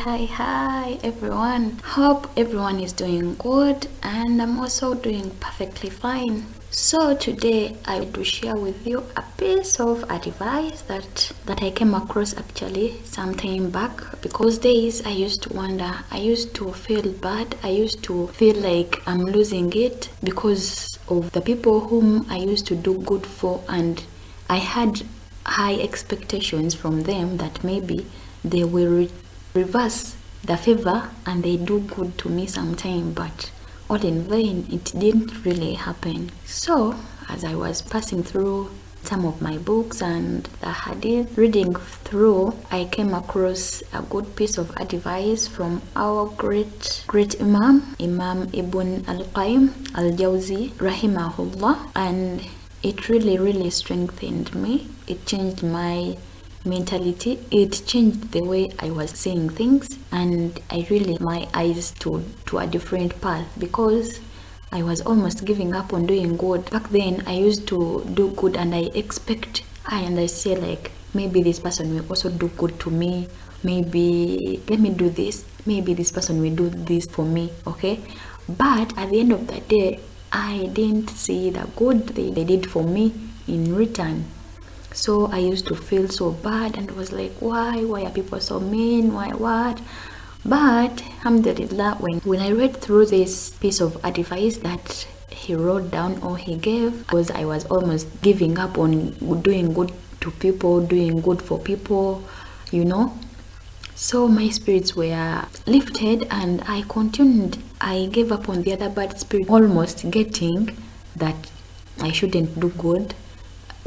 Hi everyone. Hope everyone is doing good, and I'm also doing perfectly fine. So today I want to share with you a piece of advice that I came across actually some time back, because days I used to wonder, I used to feel bad, I used to feel like I'm losing it because of the people whom I used to do good for, and I had high expectations from them that maybe they will reverse the favor and they do good to me sometime, but all in vain. It didn't really happen. So as I was passing through some of my books and the hadith, reading through, I came across a good piece of advice from our great Imam Ibn al-Qayyim al-Jawzi rahimahullah, and it really strengthened me. It changed my mentality, it changed the way I was seeing things, and I really my eyes to a different path, because I was almost giving up on doing good. Back then I used to do good and I say like, maybe this person will also do good to me, maybe let me do this, maybe this person will do this for me, okay? But at the end of the day, I didn't see the good they did for me in return. So I used to feel so bad and was like, why are people so mean, what? But alhamdulillah, when I read through this piece of advice that he wrote down or he gave, because I was almost giving up on doing good to people, doing good for people, so my spirits were lifted and I continued. I gave up on the other bad spirit, almost getting that I shouldn't do good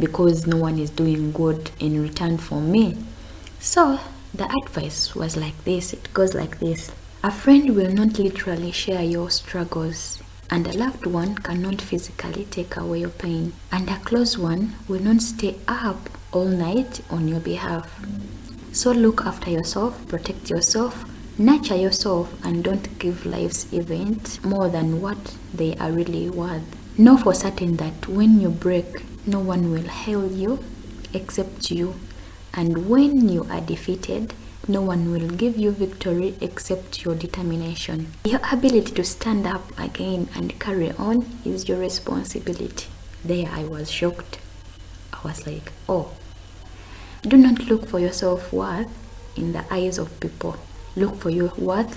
because no one is doing good in return for me. So the advice was like this, it goes like this: a friend will not literally share your struggles, and a loved one cannot physically take away your pain, and a close one will not stay up all night on your behalf. So look after yourself, protect yourself, nurture yourself, and don't give life's events more than what they are really worth. Know for certain that when you break, no one will hail you except you, and when you are defeated, no one will give you victory except your determination. Your ability to stand up again and carry on is your responsibility. There I was shocked. I was like, oh, do not look for your self-worth in the eyes of people. Look for your worth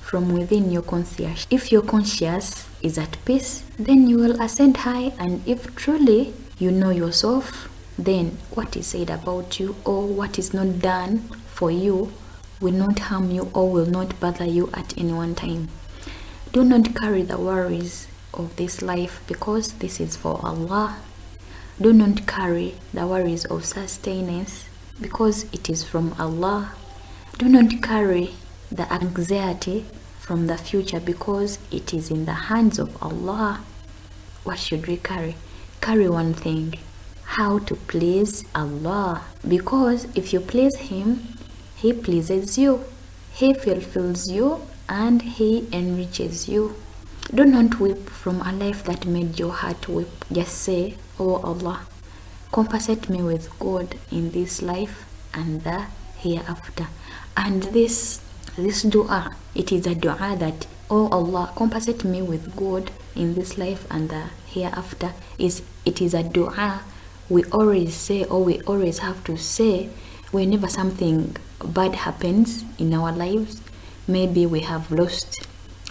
from within your conscience. If your conscience is at peace, then you will ascend high, and if truly you know yourself, then what is said about you or what is not done for you will not harm you or will not bother you at any one time. Do not carry the worries of this life, because this is for Allah. Do not carry the worries of sustenance, because it is from Allah. Do not carry the anxiety from the future, because it is in the hands of Allah. What should we carry? Carry one thing: how to please Allah, because if you please Him, He pleases you, He fulfills you, and He enriches you. Do not weep from a life that made your heart weep. Just say, oh Allah, compensate me with good in this life and the hereafter. And this dua, it is a dua that, oh Allah, compensate me with good in this life and the hereafter. It is a dua we always say, or we always have to say whenever something bad happens in our lives. Maybe we have lost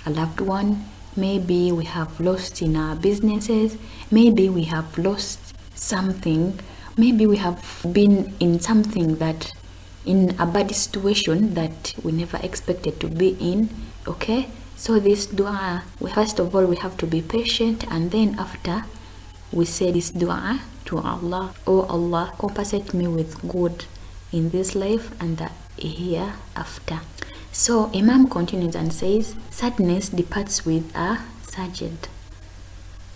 a loved one, maybe we have lost in our businesses, maybe we have lost something, maybe we have been in something that, in a bad situation that we never expected to be in, okay? So this dua, first of all we have to be patient, and then after we say this dua to Allah: oh Allah, compensate me with good in this life and the hereafter. So Imam continues and says, sadness departs with a sajid.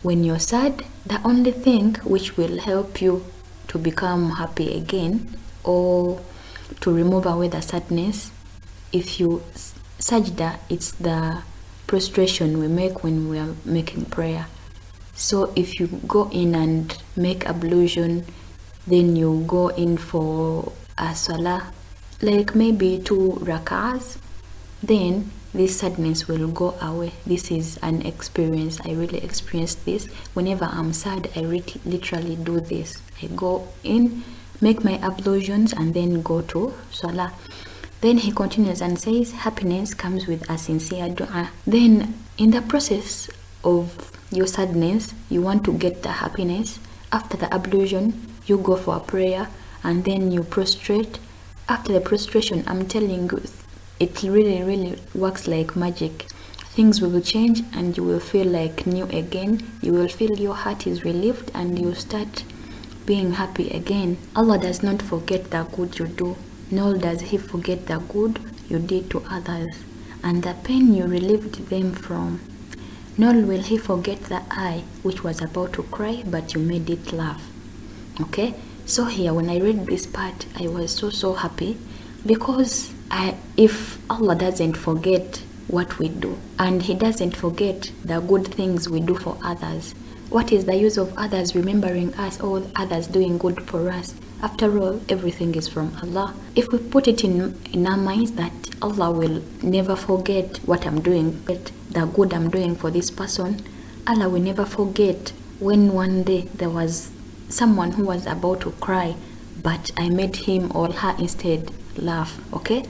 When you're sad, the only thing which will help you to become happy again, or to remove away the sadness, if you sajda, it's the prostration we make when we are making prayer. So if you go in and make ablution, then you go in for a salah, like maybe 2 rak'ahs, then this sadness will go away. This is an experience. I really experienced this. Whenever I'm sad, I literally do this. I go in, make my ablutions, and then go to Salah. Then he continues and says, happiness comes with a sincere dua. Then in the process of your sadness, you want to get the happiness. After the ablution, you go for a prayer, and then you prostrate. After the prostration, I'm telling you, it really works like magic. Things will change and you will feel like new again. You will feel your heart is relieved and you start being happy again. Allah does not forget the good you do, nor does he forget the good you did to others and the pain you relieved them from. Nor will he forget the eye which was about to cry but you made it laugh. Okay, so here when I read this part, I was so happy, because if Allah doesn't forget what we do and he doesn't forget the good things we do for others, what is the use of others remembering us or others doing good for us? After all, everything is from Allah. If we put it in our minds that Allah will never forget what I'm doing, the good I'm doing for this person, Allah will never forget when one day there was someone who was about to cry, but I made him or her instead laugh. Okay,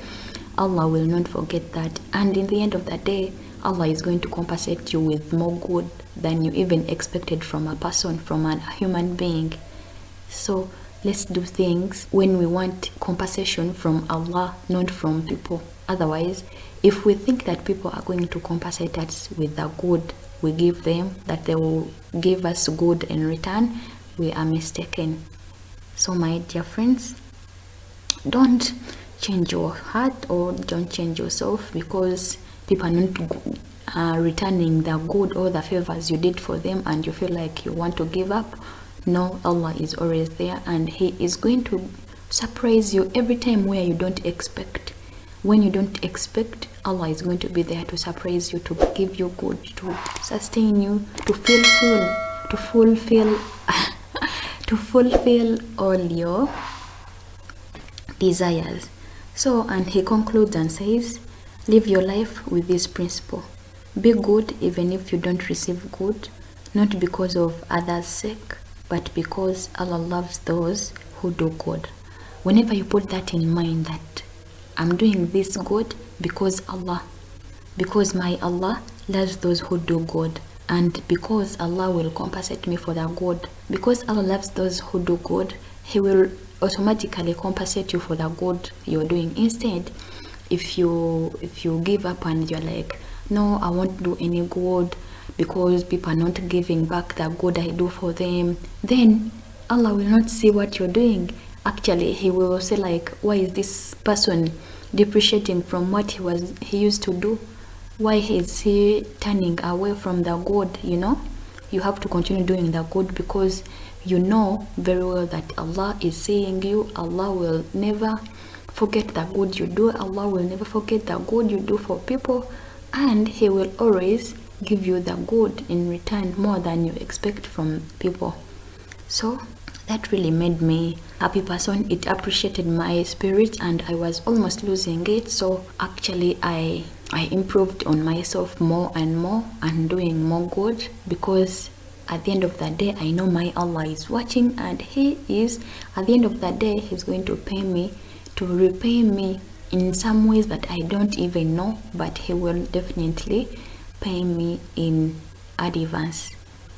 Allah will not forget that, and in the end of the day, Allah is going to compensate you with more good than you even expected from a person, from a human being. So let's do things when we want compensation from Allah, not from people. Otherwise, if we think that people are going to compensate us with the good we give them, that they will give us good in return, we are mistaken. So my dear friends, don't change your heart or don't change yourself because people are not returning the good or the favors you did for them and you feel like you want to give up. No, Allah is always there and he is going to surprise you every time where you don't expect. When you don't expect, Allah is going to be there to surprise you, to give you good, to sustain you, to feel full, to fulfill to fulfill all your desires. So, and he concludes and says, live your life with this principle. Be good even if you don't receive good, not because of others' sake, but because Allah loves those who do good. Whenever you put that in mind, that I'm doing this good because my Allah loves those who do good, and because Allah will compensate me for the good, because Allah loves those who do good, he will automatically compensate you for the good you're doing. Instead, if you give up and you're like, no, I won't do any good because people are not giving back the good I do for them, then Allah will not see what you're doing. Actually, he will say like, why is this person depreciating from what he used to do? Why is he turning away from the good? You have to continue doing the good because you know very well that Allah is seeing you. Allah will never forget the good you do. Allah will never forget the good you do for people, and he will always give you the good in return, more than you expect from people. So that really made me a happy person. It appreciated my spirit and I was almost losing it. So actually I improved on myself more and more and doing more good, because at the end of the day I know my Allah is watching, and he is, at the end of the day, he's going to repay me in some ways that I don't even know, but he will definitely pay me in advance.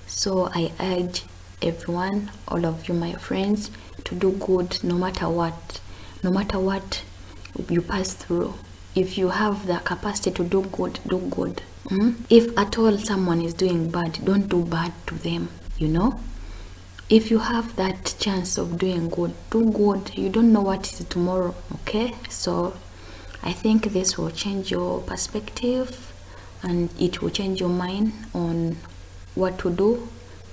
So I urge everyone, all of you my friends, to do good no matter what you pass through. If you have the capacity to do good, do good. If at all someone is doing bad, don't do bad to them. If you have that chance of doing good, do good. You don't know what is tomorrow. Okay, so I think this will change your perspective and it will change your mind on what to do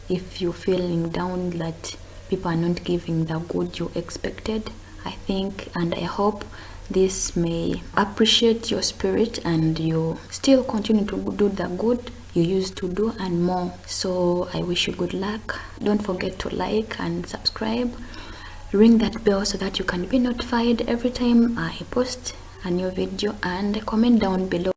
if you're feeling down that people are not giving the good you expected. I think and I hope this may appreciate your spirit and you still continue to do the good you used to do and more. So I wish you good luck. Don't forget to like and subscribe. Ring that bell so that you can be notified every time I post a new video, and comment down below